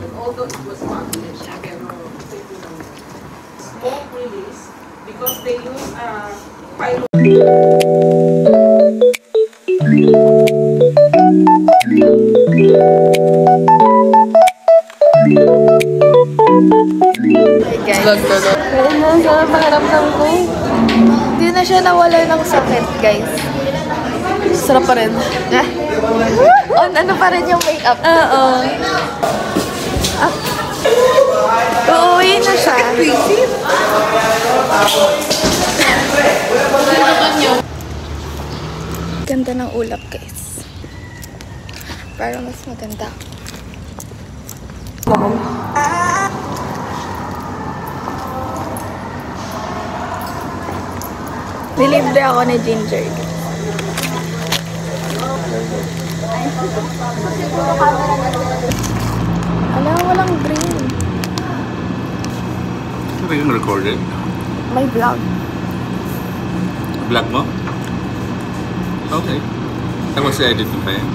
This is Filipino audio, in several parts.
explosion, although it was published. Smoke release because they use pyro. Ayun na sa pakiramdam ko. Hindi na siya nawala ng sakit, guys. Sarap pa rin. Ano pa rin yung makeup? Oo. Uuwi na siya. Ganda ng ulap, guys. Parang mas maganda. Nilibre ako ni Ginger. Alam, walang green. Ano ba yung recorded? May vlog. Vlog mo? Okay. Tapos i-edit mo pa yan?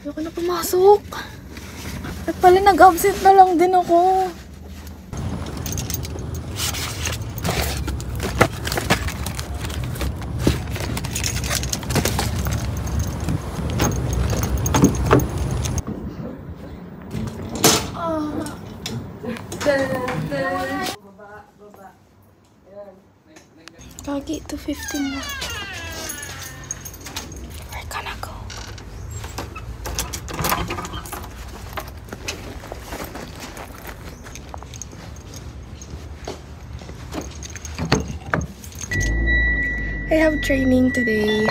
Ayoko na pumasok. At pala nag-absent na lang din ako. Kagi, 2:15 na. We're gonna go. I have training today.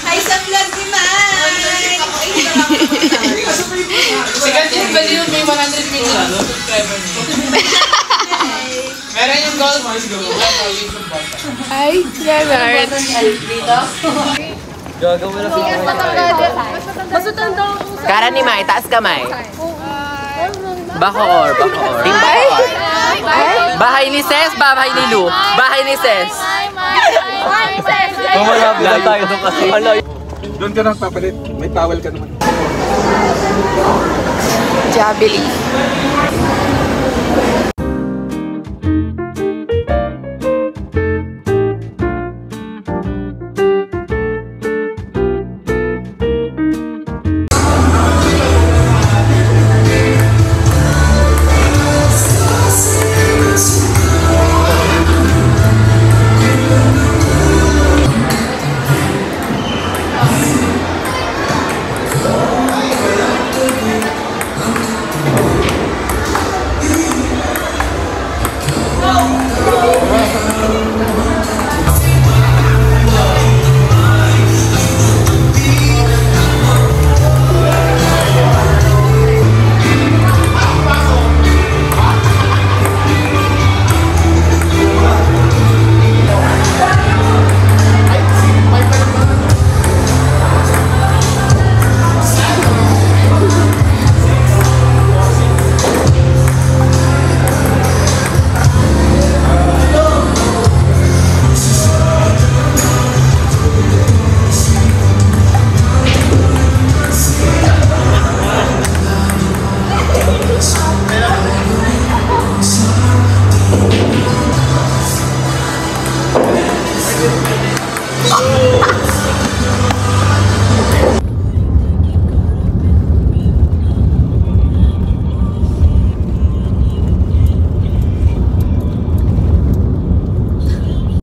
Ay, sa vlog ni Mike! Sikat yung ba yun? May 100 million subscriber niyo. Meron yung gold. Ay, ganon. Dito? Gagawin na Mas matanda ako. Kara ni Mai, taas kamay. Bacoor, Bacoor. Team Bacoor. Bahay ni Ses, bahay ni Lu. Bahay ni Ses. Malapit na tayo doon kasi. Doon ka nang papalit. May towel ka naman. Jabili.